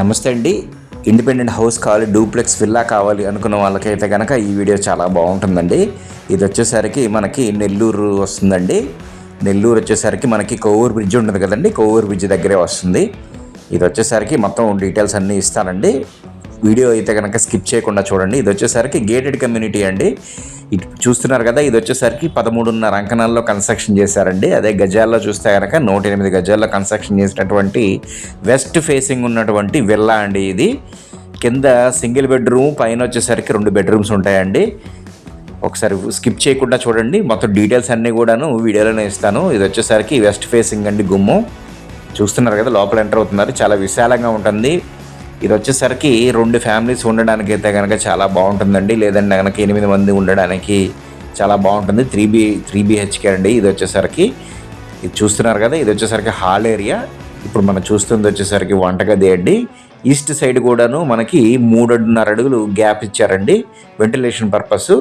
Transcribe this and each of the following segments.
నమస్తే అండి. Independent house కావాలి, డూప్లెక్స్ విల్లా కావాలి అనుకున్న వాళ్ళకైతే కనుక ఈ వీడియో చాలా బాగుంటుందండి. ఇది వచ్చేసరికి మనకి నెల్లూరు వస్తుందండి. నెల్లూరు వచ్చేసరికి మనకి కొవ్వూరు బ్రిడ్జ్ ఉంటుంది కదండి, కొవ్వూరు బ్రిడ్జ్ దగ్గరే వస్తుంది. ఇది వచ్చేసరికి మొత్తం డీటెయిల్స్ అన్నీ ఇస్తానండి. వీడియో అయితే కనుక స్కిప్ చేయకుండా చూడండి. ఇది వచ్చేసరికి గేటెడ్ కమ్యూనిటీ అండి. ఇటు చూస్తున్నారు కదా, ఇది వచ్చేసరికి 13.5 అంకణాల్లో కన్స్ట్రక్షన్ చేశారండి. అదే గజాల్లో చూస్తే కనుక 108 గజాల్లో కన్స్ట్రక్షన్ చేసినటువంటి వెస్ట్ ఫేసింగ్ ఉన్నటువంటి విల్లా అండి. ఇది కింద సింగిల్ బెడ్రూమ్, పైన వచ్చేసరికి 2 బెడ్రూమ్స్ ఉంటాయండి. ఒకసారి స్కిప్ చేయకుండా చూడండి. మొత్తం డీటెయిల్స్ అన్నీ కూడాను వీడియోలోనే ఇస్తాను. ఇది వచ్చేసరికి వెస్ట్ ఫేసింగ్ అండి. గుమ్మం చూస్తున్నారు కదా, లోపల ఎంటర్ అవుతున్నారు. చాలా విశాలంగా ఉంటుంది. ఇది వచ్చేసరికి 2 ఫ్యామిలీస్ ఉండడానికి అయితే కనుక చాలా బాగుంటుందండి. లేదంటే కనుక 8 మంది ఉండడానికి చాలా బాగుంటుంది. 3 BHK అండి. ఇది వచ్చేసరికి ఇది చూస్తున్నారు కదా, ఇది వచ్చేసరికి హాల్ ఏరియా. ఇప్పుడు మనం చూస్తుంది వచ్చేసరికి వంటగది అండి. ఈస్ట్ సైడ్ కూడాను మనకి 3.5 అడుగులు గ్యాప్ ఇచ్చారండి వెంటిలేషన్ పర్పస్.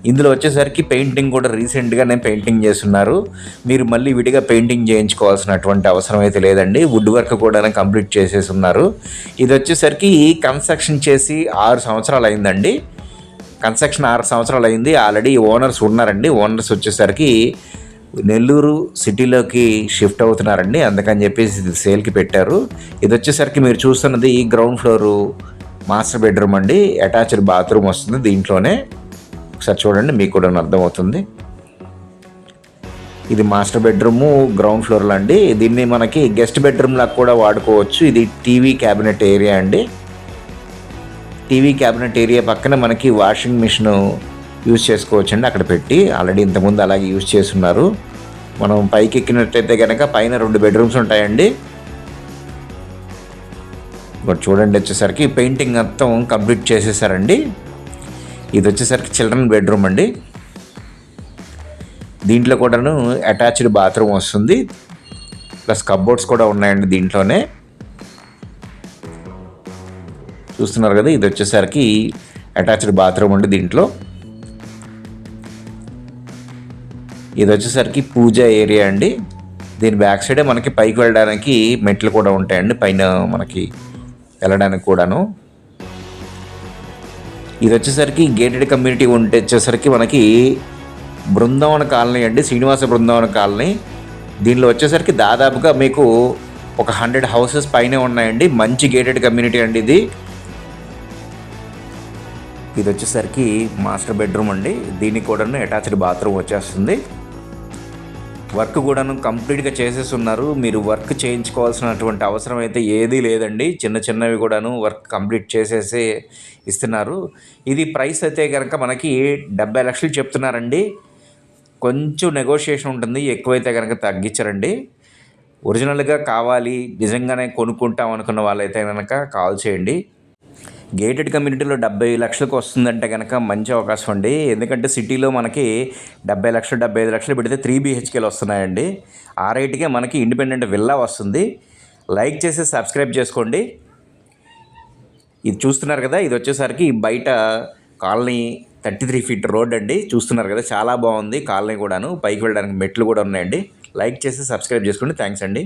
ఇందులో వచ్చేసరికి పెయింటింగ్ కూడా రీసెంట్గానే పెయింటింగ్ చేస్తున్నారు. మీరు మళ్ళీ విడిగా పెయింటింగ్ చేయించుకోవాల్సినటువంటి అవసరం అయితే లేదండి. వుడ్ వర్క్ కూడా కంప్లీట్ చేసేసి ఉన్నారు. ఇది వచ్చేసరికి కన్స్ట్రక్షన్ చేసి 6 సంవత్సరాలు అయిందండి. కన్స్ట్రక్షన్ 6 సంవత్సరాలు అయింది. ఆల్రెడీ ఓనర్స్ ఉన్నారండి. ఓనర్స్ వచ్చేసరికి నెల్లూరు సిటీలోకి షిఫ్ట్ అవుతున్నారండి. అందుకని చెప్పేసి ఇది సేల్కి పెట్టారు. ఇది వచ్చేసరికి మీరు చూస్తున్నది గ్రౌండ్ ఫ్లోరు మాస్టర్ బెడ్రూమ్ అండి. అటాచ్డ్ బాత్రూమ్ వస్తుంది దీంట్లోనే. ఒకసారి చూడండి, మీకు కూడా అర్థమవుతుంది. ఇది మాస్టర్ బెడ్రూము గ్రౌండ్ ఫ్లోర్లో అండి. దీన్ని మనకి గెస్ట్ బెడ్రూమ్ లాగా కూడా వాడుకోవచ్చు. ఇది టీవీ క్యాబినెట్ ఏరియా అండి. టీవీ క్యాబినెట్ ఏరియా పక్కన మనకి వాషింగ్ మిషన్ యూజ్ చేసుకోవచ్చు అండి. అక్కడ పెట్టి ఆల్రెడీ ఇంతకుముందు అలాగే యూజ్ చేస్తున్నారు. మనం పైకి ఎక్కినట్టయితే కనుక పైన 2 బెడ్రూమ్స్ ఉంటాయండి. ఇప్పుడు చూడండి, వచ్చేసరికి పెయింటింగ్ మొత్తం కంప్లీట్ చేసేసారండి. ఇది వచ్చేసరికి చిల్డ్రన్ బెడ్రూమ్ అండి. దీంట్లో కూడాను అటాచ్డ్ బాత్రూమ్ వస్తుంది, ప్లస్ కబోర్డ్స్ కూడా ఉన్నాయండి దీంట్లోనే. చూస్తున్నారు కదా, ఇది వచ్చేసరికి అటాచ్డ్ బాత్రూమ్ అండి దీంట్లో. ఇది వచ్చేసరికి పూజ ఏరియా అండి. దీని బ్యాక్ సైడే మనకి పైకి వెళ్ళడానికి మెట్లు కూడా ఉంటాయండి, పైన మనకి వెళ్ళడానికి కూడాను. ఇది వచ్చేసరికి గేటెడ్ కమ్యూనిటీ వచ్చేసరికి మనకి బృందావన కాలనీ అండి, శ్రీనివాస బృందావన కాలనీ. దీనిలో వచ్చేసరికి దాదాపుగా మీకు ఒక 100 హౌసెస్ పైనే ఉన్నాయండి. మంచి గేటెడ్ కమ్యూనిటీ అండి ఇది. ఇది వచ్చేసరికి మాస్టర్ బెడ్రూమ్ అండి. దీనికి కూడాను అటాచ్డ్ బాత్రూమ్ వచ్చేస్తుంది. వర్క్ కూడాను కంప్లీట్గా చేసేస్తున్నారు. మీరు వర్క్ చేయించుకోవాల్సినటువంటి అవసరం అయితే ఏదీ లేదండి. చిన్నవి కూడాను వర్క్ కంప్లీట్ చేసేసి ఇస్తున్నారు. ఇది ప్రైస్ అయితే కనుక మనకి 70 లక్షలు చెప్తున్నారండి. కొంచెం నెగోషియేషన్ ఉంటుంది, ఎక్కువైతే కనుక తగ్గించరండి. ఒరిజినల్గా కావాలి, నిజంగానే కొనుక్కుంటాం అనుకున్న వాళ్ళైతే కనుక కాల్ చేయండి. గేటెడ్ కమ్యూనిటీలో 70 లక్షలకు వస్తుందంటే కనుక మంచి అవకాశం అండి. ఎందుకంటే సిటీలో మనకి 70 లక్షలు 75 లక్షలు పెడితే 3 BHKలు వస్తున్నాయండి. ఆ రేటుకే మనకి ఇండిపెండెంట్ విల్లా వస్తుంది. లైక్ చేసి సబ్స్క్రైబ్ చేసుకోండి. ఇది చూస్తున్నారు కదా, ఇది వచ్చేసరికి బయట కాలనీ 33 ఫీట్ రోడ్ అండి. చూస్తున్నారు కదా, చాలా బాగుంది కాలనీ కూడాను. పైకి వెళ్ళడానికి మెట్లు కూడా ఉన్నాయండి. లైక్ చేసి సబ్స్క్రైబ్ చేసుకోండి. థ్యాంక్స్ అండి.